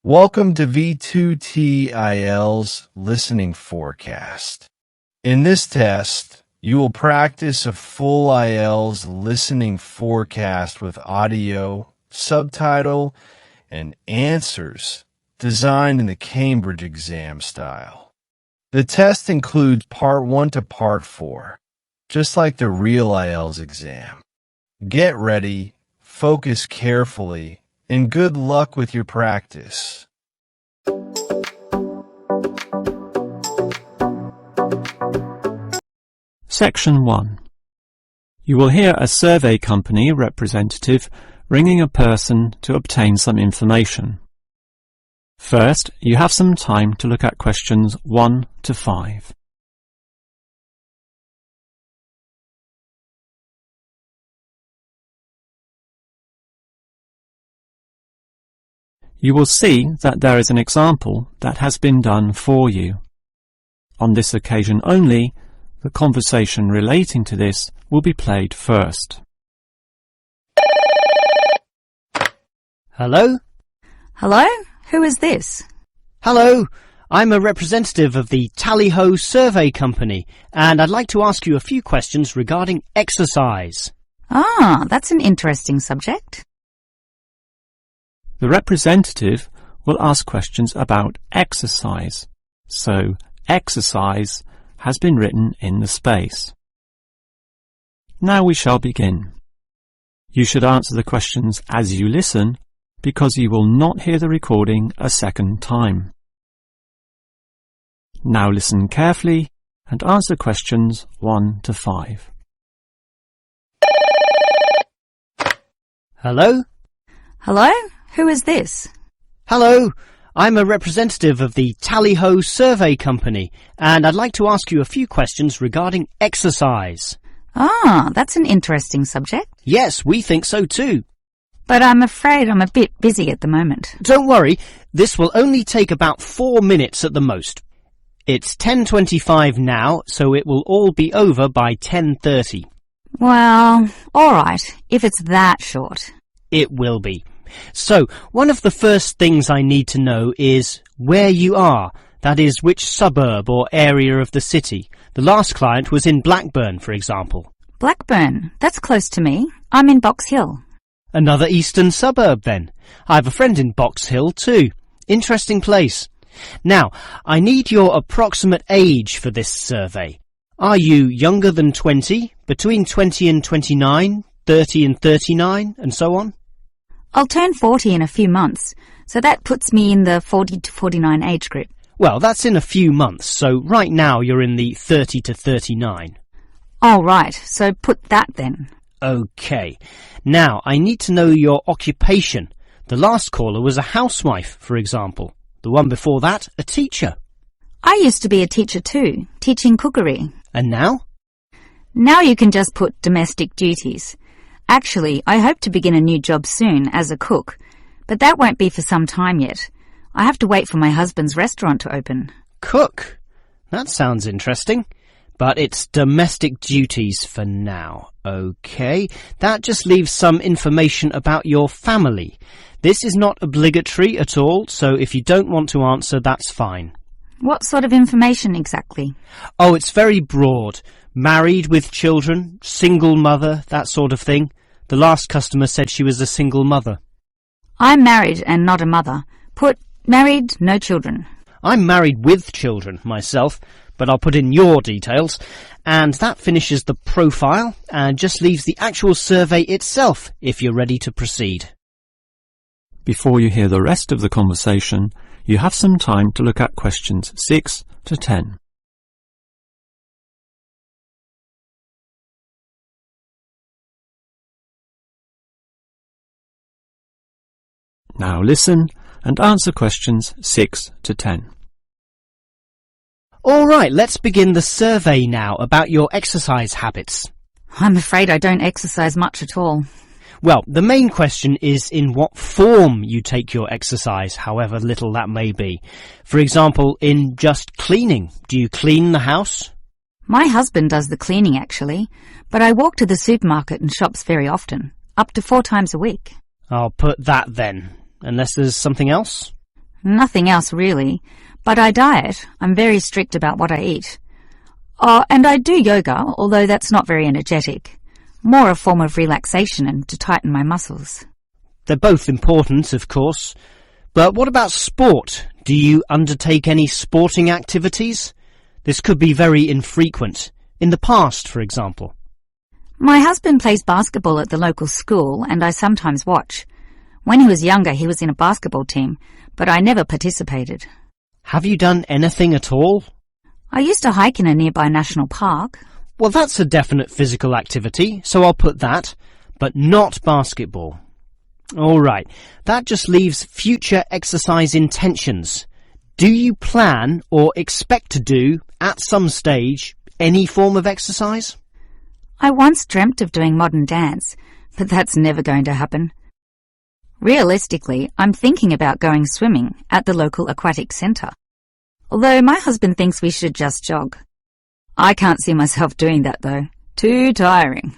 Welcome to V2T IELTS Listening Forecast. In this test, you will practice a full IELTS listening forecast with audio, subtitle, and answers designed in the Cambridge exam style. The test includes Part 1 to Part 4, just like the real IELTS exam. Get ready, focus carefully, and good luck with your practice. Section 1. You will hear a survey company representative ringing a person to obtain some information. First, you have some time to look at questions 1 to 5. You will see that there is an example that has been done for you. On this occasion only, the conversation relating to this will be played first. Hello? Hello? Who is this? Hello, I'm a representative of the Tally-Ho Survey Company, and I'd like to ask you a few questions regarding exercise. Ah, that's an interesting subject. The representative will ask questions about exercise, so exercise has been written in the space. Now we shall begin. You should answer the questions as you listen, because you will not hear the recording a second time. Now listen carefully and answer questions 1 to 5. Hello? Hello? Who is this? Hello, I'm a representative of the Tally-Ho Survey Company, and I'd like to ask you a few questions regarding exercise. Ah, that's an interesting subject. Yes, we think so too. But I'm afraid I'm a bit busy at the moment. Don't worry, this will only take about 4 minutes at the most. It's 10:25 now, so it will all be over by 10:30. Well, all right, if it's that short. It will be. So, one of the first things I need to know is where you are. That is, which suburb or area of the city. The last client was in Blackburn, for example. Blackburn, that's close to me. I'm in Box Hill. Another eastern suburb, then. I have a friend in Box Hill, too. Interesting place. Now, I need your approximate age for this survey. Are you younger than 20, between 20 and 29, 30 and 39, and so on? I'll turn 40 in a few months, so that puts me in the 40 to 49 age group. Well, that's in a few months, so right now you're in the 30 to 39. All right, so put that then. OK. Now, I need to know your occupation. The last caller was a housewife, for example. The one before that, a teacher. I used to be a teacher too, teaching cookery. And now? Now you can just put domestic duties. Actually, I hope to begin a new job soon as a cook, but that won't be for some time yet. I have to wait for my husband's restaurant to open. Cook? That sounds interesting. But it's domestic duties for now. OK, that just leaves some information about your family. This is not obligatory at all, so if you don't want to answer, that's fine. What sort of information exactly? Oh, it's very broad. Married with children, single mother, that sort of thing. The last customer said she was a single mother. I'm married and not a mother. Put married, no children. I'm married with children myself, but I'll put in your details. And that finishes the profile and just leaves the actual survey itself if you're ready to proceed. Before you hear the rest of the conversation, you have some time to look at questions 6 to 10. Now listen and answer questions 6 to 10. All right, let's begin the survey now about your exercise habits. I'm afraid I don't exercise much at all. Well, the main question is in what form you take your exercise, however little that may be. For example, in just cleaning. Do you clean the house? My husband does the cleaning, actually, but I walk to the supermarket and shops very often, up to 4 times a week. I'll put that then, unless there's something else. Nothing else really, but I diet. I'm very strict about what I eat. Oh, and I do yoga, although that's not very energetic. More a form of relaxation and to tighten my muscles. They're both important, of course. But what about sport? Do you undertake any sporting activities? This could be very infrequent. In the past, for example. My husband plays basketball at the local school, and I sometimes watch. When he was younger, he was in a basketball team, but I never participated. Have you done anything at all? I used to hike in a nearby national park. Well, that's a definite physical activity, so I'll put that, but not basketball. All right, that just leaves future exercise intentions. Do you plan or expect to do, at some stage, any form of exercise? I once dreamt of doing modern dance, but that's never going to happen. Realistically, I'm thinking about going swimming at the local aquatic centre. Although my husband thinks we should just jog. I can't see myself doing that though. Too tiring.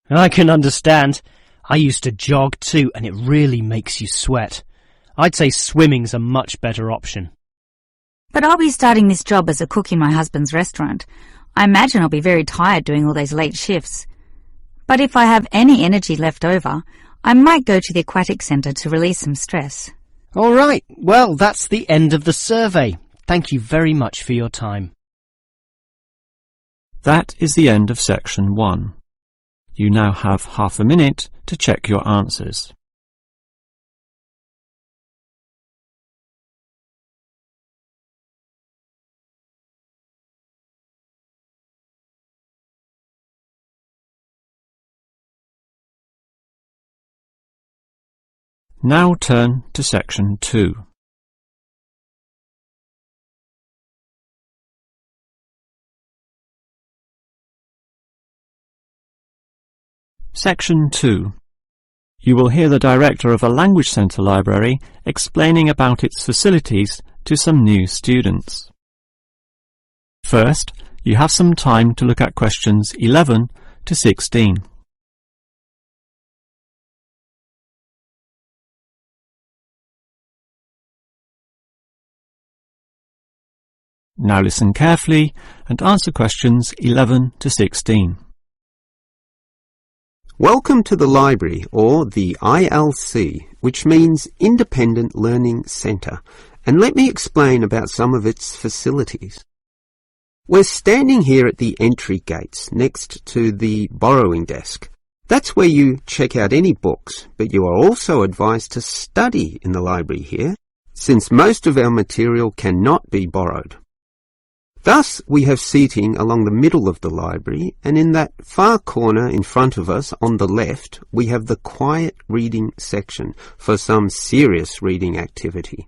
I can understand. I used to jog too, and it really makes you sweat. I'd say swimming's a much better option. But I'll be starting this job as a cook in my husband's restaurant. I imagine I'll be very tired doing all those late shifts. But if I have any energy left over, I might go to the aquatic centre to release some stress. All right, well, that's the end of the survey. Thank you very much for your time. That is the end of section 1. You now have half a minute to check your answers. Now turn to section 2. Section 2. You will hear the director of a language centre library explaining about its facilities to some new students. First, you have some time to look at questions 11 to 16. Now listen carefully and answer questions 11 to 16. Welcome to the library, or the ILC, which means Independent Learning Centre, and let me explain about some of its facilities. We're standing here at the entry gates next to the borrowing desk. That's where you check out any books, but you are also advised to study in the library here, since most of our material cannot be borrowed. Thus, we have seating along the middle of the library, and in that far corner in front of us on the left, we have the quiet reading section for some serious reading activity.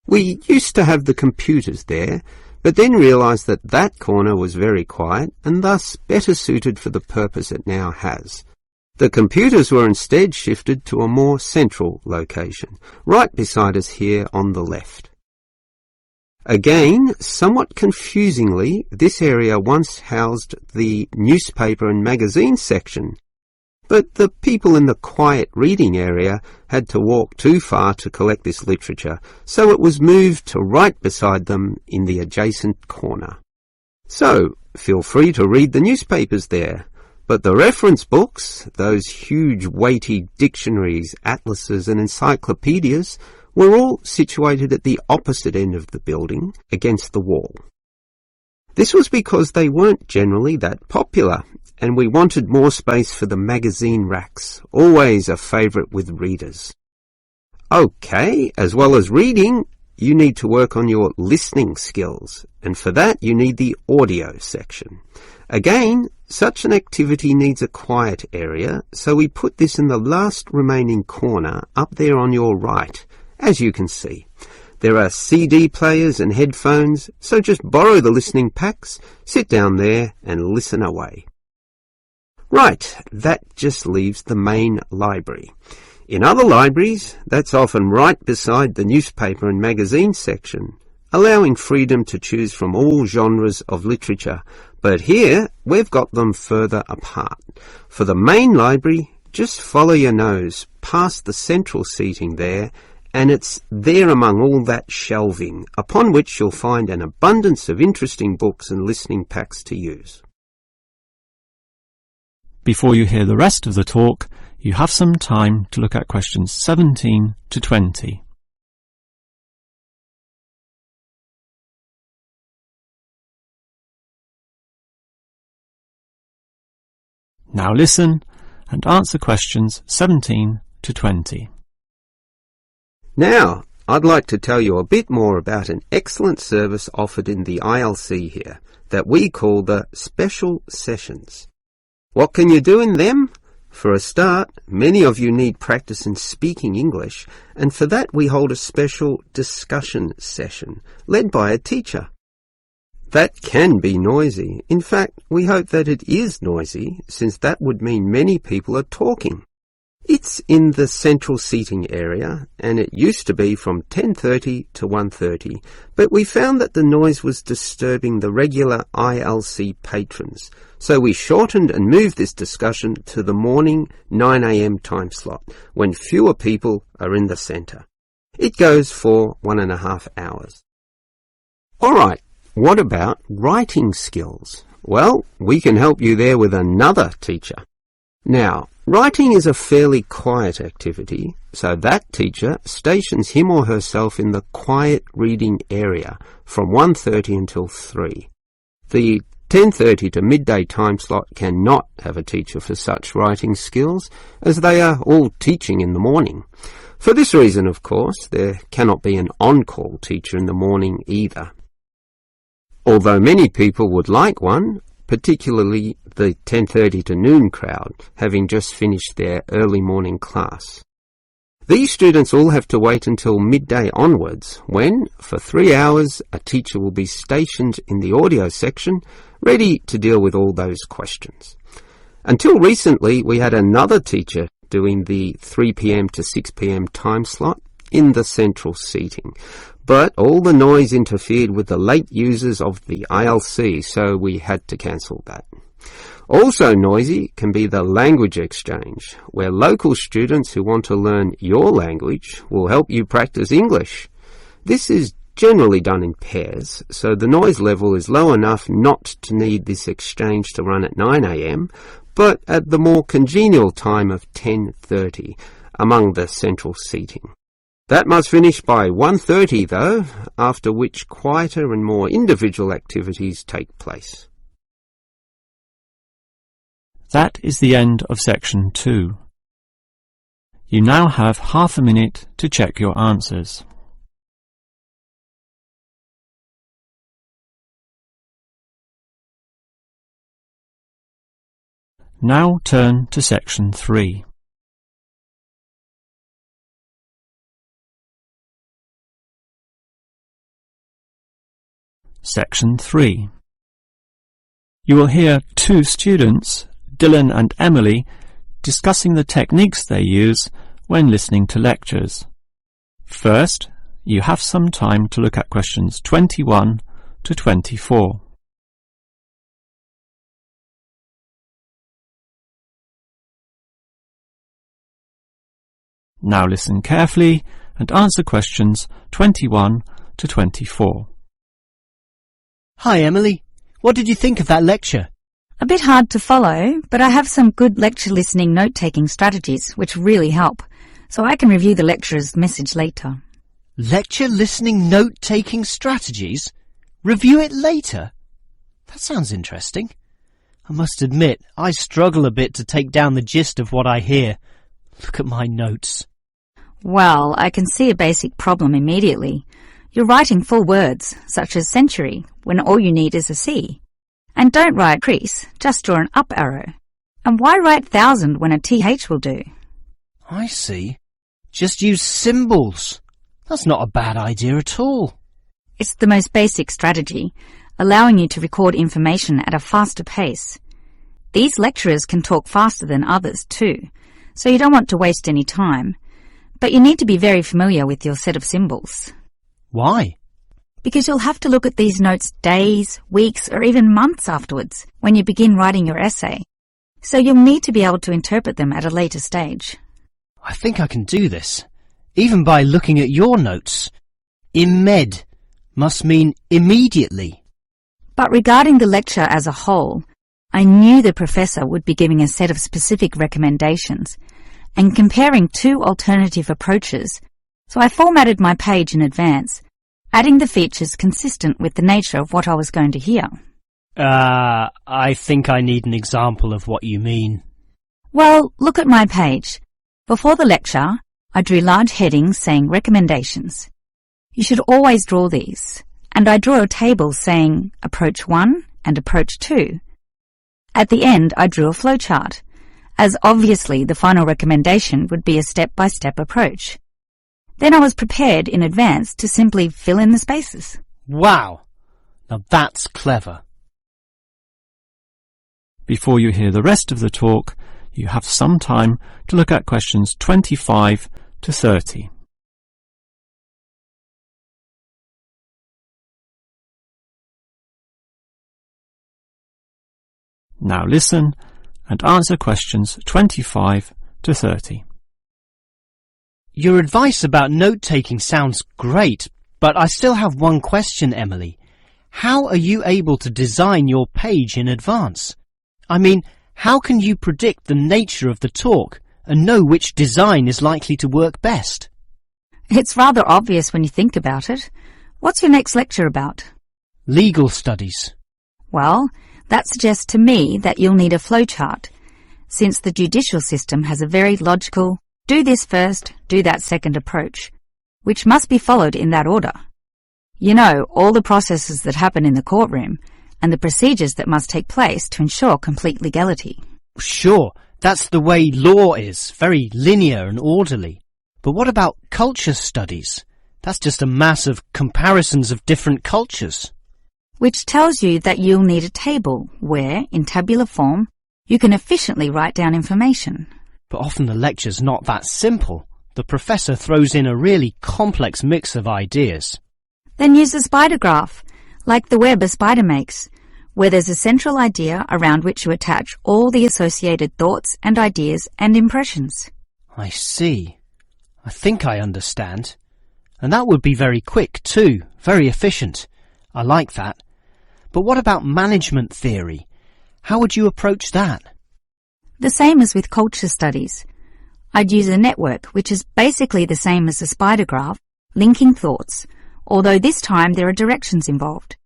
We used to have the computers there, but then realised that that corner was very quiet and thus better suited for the purpose it now has. The computers were instead shifted to a more central location, right beside us here on the left. Again, somewhat confusingly, this area once housed the newspaper and magazine section, but the people in the quiet reading area had to walk too far to collect this literature, so it was moved to right beside them in the adjacent corner. So, feel free to read the newspapers there, but the reference books, those huge weighty dictionaries, atlases and encyclopedias, were all situated at the opposite end of the building, against the wall. This was because they weren't generally that popular, and we wanted more space for the magazine racks, always a favourite with readers. Okay, as well as reading, you need to work on your listening skills, and for that you need the audio section. Again, such an activity needs a quiet area, so we put this in the last remaining corner up there on your right. As you can see, there are CD players and headphones, so just borrow the listening packs, sit down there and listen away. Right, that just leaves the main library. In other libraries, that's often right beside the newspaper and magazine section, allowing freedom to choose from all genres of literature, but here we've got them further apart. For the main library, just follow your nose past the central seating there and it's there among all that shelving, upon which you'll find an abundance of interesting books and listening packs to use. Before you hear the rest of the talk, you have some time to look at questions 17 to 20. Now listen and answer questions 17 to 20. Now, I'd like to tell you a bit more about an excellent service offered in the ILC here that we call the Special Sessions. What can you do in them? For a start, many of you need practice in speaking English, and for that we hold a special discussion session led by a teacher. That can be noisy. In fact, we hope that it is noisy, since that would mean many people are talking. It's in the central seating area, and it used to be from 10:30 to 1:30, but we found that the noise was disturbing the regular ILC patrons, so we shortened and moved this discussion to the morning 9 a.m. time slot, when fewer people are in the centre. It goes for 1.5 hours. All right. What about writing skills? Well, we can help you there with another teacher. Now, writing is a fairly quiet activity, so that teacher stations him or herself in the quiet reading area from 1:30 until 3. The 10:30 to midday time slot cannot have a teacher for such writing skills, as they are all teaching in the morning. For this reason, of course, there cannot be an on-call teacher in the morning either. Although many people would like one, particularly the 10:30 to noon crowd, having just finished their early morning class. These students all have to wait until midday onwards, when, for 3 hours, a teacher will be stationed in the audio section, ready to deal with all those questions. Until recently, we had another teacher doing the 3 p.m. to 6 p.m. time slot in the central seating. But all the noise interfered with the late users of the ILC, so we had to cancel that. Also noisy can be the language exchange, where local students who want to learn your language will help you practice English. This is generally done in pairs, so the noise level is low enough not to need this exchange to run at 9 a.m, but at the more congenial time of 10:30 among the central seating. That must finish by 1:30 though, after which quieter and more individual activities take place. That is the end of section 2. You now have half a minute to check your answers. Now turn to section 3. Section 3. You will hear two students, Dylan and Emily, discussing the techniques they use when listening to lectures. First, you have some time to look at questions 21 to 24. Now listen carefully and answer questions 21 to 24. Hi, Emily. What did you think of that lecture? A bit hard to follow, but I have some good lecture listening note-taking strategies which really help, so I can review the lecturer's message later. Lecture listening note-taking strategies? Review it later? That sounds interesting. I must admit, I struggle a bit to take down the gist of what I hear. Look at my notes. Well, I can see a basic problem immediately. You're writing full words, such as century, when all you need is a C. And don't write crease, just draw an up arrow. And why write thousand when a TH will do? I see. Just use symbols. That's not a bad idea at all. It's the most basic strategy, allowing you to record information at a faster pace. These lecturers can talk faster than others too, so you don't want to waste any time. But you need to be very familiar with your set of symbols. Why? Because you'll have to look at these notes days, weeks, or even months afterwards when you begin writing your essay. So you'll need to be able to interpret them at a later stage. I think I can do this. even by looking at your notes. Imed must mean immediately. But regarding the lecture as a whole, I knew the professor would be giving a set of specific recommendations and comparing two alternative approaches, so I formatted my page in advance, adding the features consistent with the nature of what I was going to hear. I think I need an example of what you mean. Well, look at my page. Before the lecture, I drew large headings saying recommendations. You should always draw these, and I drew a table saying Approach 1 and Approach 2. At the end, I drew a flowchart, as obviously the final recommendation would be a step-by-step approach. Then I was prepared in advance to simply fill in the spaces. Wow! Now that's clever. Before you hear the rest of the talk, you have some time to look at questions 25 to 30. Now listen and answer questions 25 to 30. Your advice about note-taking sounds great, but I still have one question, Emily. How are you able to design your page in advance? I mean, how can you predict the nature of the talk and know which design is likely to work best? It's rather obvious when you think about it. What's your next lecture about? Legal studies. Well, that suggests to me that you'll need a flowchart, since the judicial system has a very logical, do this first, do that second approach, which must be followed in that order. You know, all the processes that happen in the courtroom and the procedures that must take place to ensure complete legality. Sure, that's the way law is, very linear and orderly. But what about culture studies? That's just a mass of comparisons of different cultures. Which tells you that you'll need a table where, in tabular form, you can efficiently write down information. But often the lecture's not that simple. The professor throws in a really complex mix of ideas. Then use a spider graph, like the web a spider makes, where there's a central idea around which you attach all the associated thoughts and ideas and impressions. I see. I think I understand. And that would be very quick too, very efficient. I like that. But what about management theory? How would you approach that? The same as with culture studies. I'd use a network, which is basically the same as a spider graph, linking thoughts, although this time there are directions involved.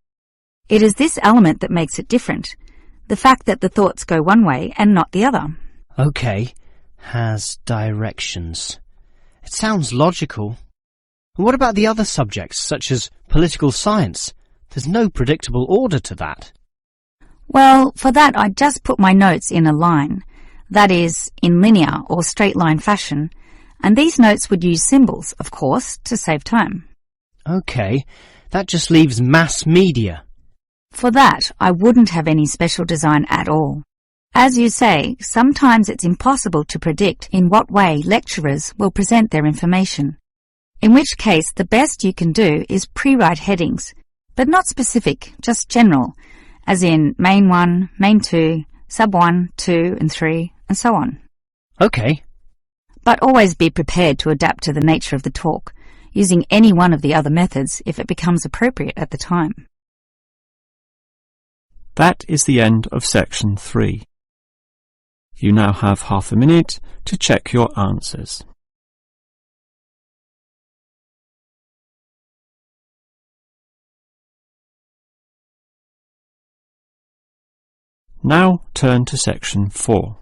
It is this element that makes it different, the fact that the thoughts go one way and not the other. Okay, has directions. It sounds logical. And what about the other subjects, such as political science? There's no predictable order to that. Well, for that I just put my notes in a line, that is, in linear or straight line fashion, and these notes would use symbols, of course, to save time. Okay, that just leaves mass media. For that, I wouldn't have any special design at all. As you say, sometimes it's impossible to predict in what way lecturers will present their information, in which case the best you can do is pre-write headings, but not specific, just general, as in Main 1, Main 2, Sub 1, 2 and 3, and so on. Okay. But always be prepared to adapt to the nature of the talk, using any one of the other methods if it becomes appropriate at the time. That is the end of section 3. You now have half a minute to check your answers. Now turn to section 4.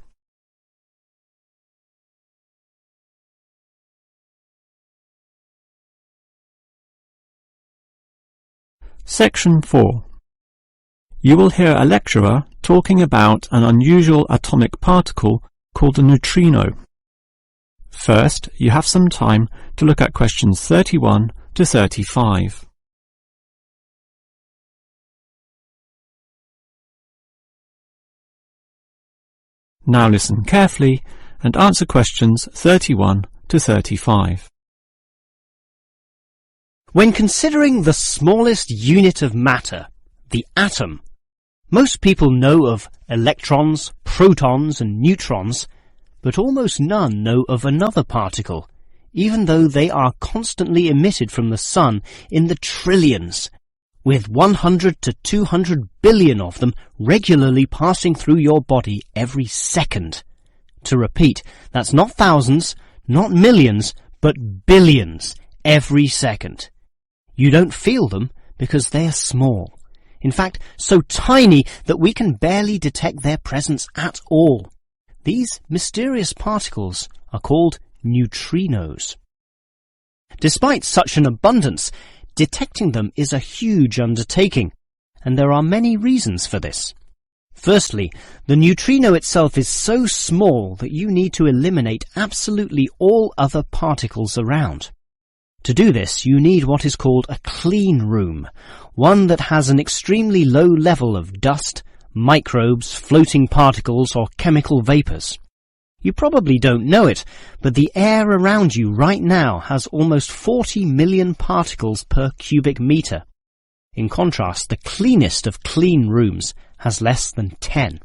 Section 4. You will hear a lecturer talking about an unusual atomic particle called a neutrino. First, you have some time to look at questions 31 to 35. Now listen carefully and answer questions 31 to 35. When considering the smallest unit of matter, the atom, most people know of electrons, protons and neutrons, but almost none know of another particle, even though they are constantly emitted from the sun in the trillions, with 100 to 200 billion of them regularly passing through your body every second. To repeat, that's not thousands, not millions, but billions every second. You don't feel them because they are small. In fact, so tiny that we can barely detect their presence at all. These mysterious particles are called neutrinos. Despite such an abundance, detecting them is a huge undertaking, and there are many reasons for this. Firstly, the neutrino itself is so small that you need to eliminate absolutely all other particles around. To do this, you need what is called a clean room, one that has an extremely low level of dust, microbes, floating particles, or chemical vapors. You probably don't know it, but the air around you right now has almost 40 million particles per cubic meter. In contrast, the cleanest of clean rooms has less than 10.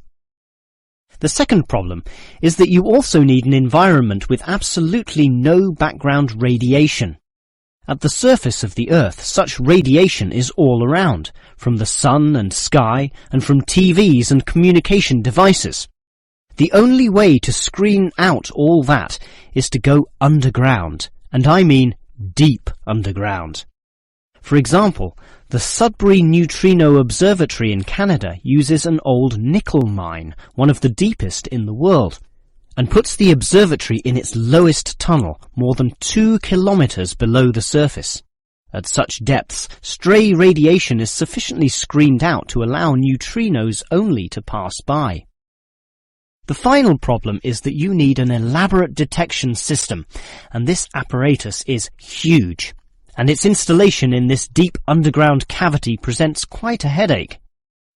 The second problem is that you also need an environment with absolutely no background radiation. At the surface of the Earth, such radiation is all around, from the sun and sky, and from TVs and communication devices. The only way to screen out all that is to go underground, and I mean deep underground. For example, the Sudbury Neutrino Observatory in Canada uses an old nickel mine, one of the deepest in the world, and puts the observatory in its lowest tunnel, more than 2 kilometers below the surface. At such depths, stray radiation is sufficiently screened out to allow neutrinos only to pass by. The final problem is that you need an elaborate detection system, and this apparatus is huge, and its installation in this deep underground cavity presents quite a headache.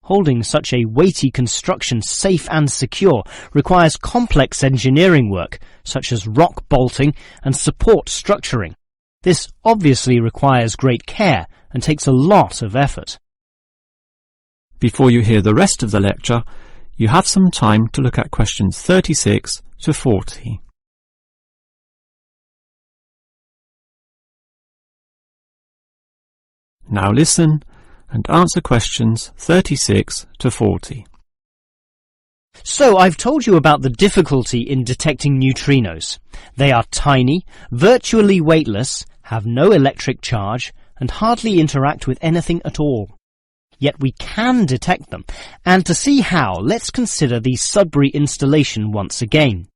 Holding such a weighty construction safe and secure requires complex engineering work, such as rock bolting and support structuring. This obviously requires great care and takes a lot of effort. Before you hear the rest of the lecture, you have some time to look at questions 36 to 40. Now listen and answer questions 36 to 40. So I've told you about the difficulty in detecting neutrinos. They are tiny, virtually weightless, have no electric charge, and hardly interact with anything at all. Yet we can detect them, and to see how, let's consider the Sudbury installation once again.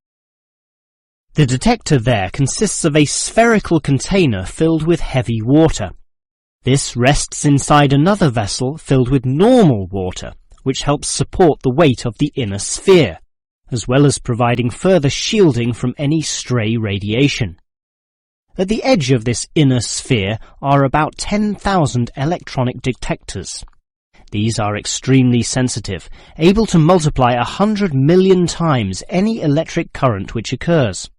The detector there consists of a spherical container filled with heavy water. This rests inside another vessel filled with normal water, which helps support the weight of the inner sphere, as well as providing further shielding from any stray radiation. At the edge of this inner sphere are about 10,000 electronic detectors. These are extremely sensitive, able to multiply 100 million times any electric current which occurs.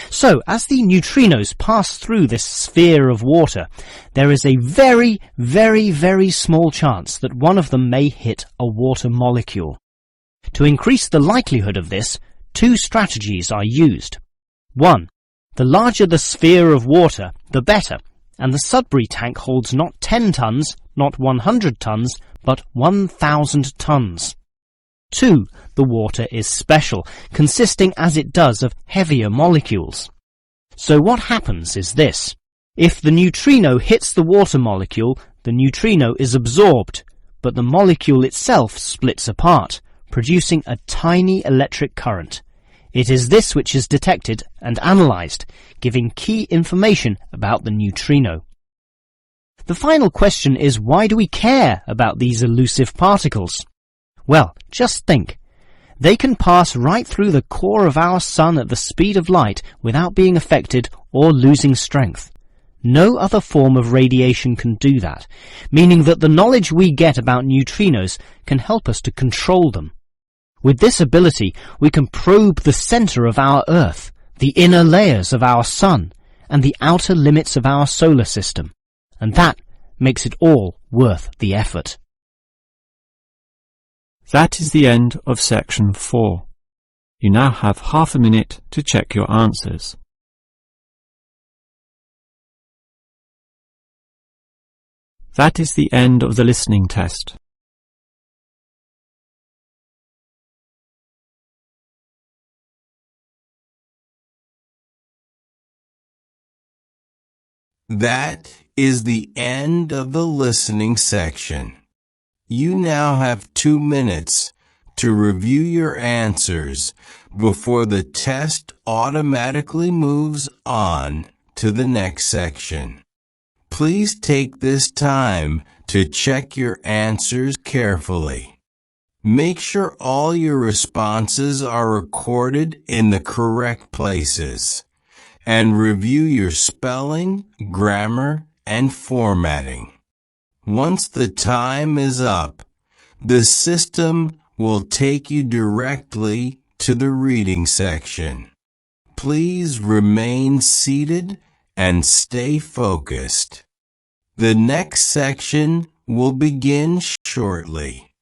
So, as the neutrinos pass through this sphere of water, there is a very, very, very small chance that one of them may hit a water molecule. To increase the likelihood of this, 2 strategies are used. 1. The larger the sphere of water, the better, and the Sudbury tank holds not 10 tons, not 100 tons, but 1,000 tons. 2. The water is special, consisting as it does of heavier molecules. So what happens is this. If the neutrino hits the water molecule, the neutrino is absorbed, but the molecule itself splits apart, producing a tiny electric current. It is this which is detected and analyzed, giving key information about the neutrino. The final question is, why do we care about these elusive particles? Well, just think. They can pass right through the core of our sun at the speed of light without being affected or losing strength. No other form of radiation can do that, meaning that the knowledge we get about neutrinos can help us to control them. With this ability, we can probe the center of our Earth, the inner layers of our sun, and the outer limits of our solar system. And that makes it all worth the effort. That is the end of section 4. You now have half a minute to check your answers. That is the end of the listening test. That is the end of the listening section. You now have 2 minutes to review your answers before the test automatically moves on to the next section. Please take this time to check your answers carefully. Make sure all your responses are recorded in the correct places, and review your spelling, grammar, and formatting. Once the time is up, the system will take you directly to the reading section. Please remain seated and stay focused. The next section will begin shortly.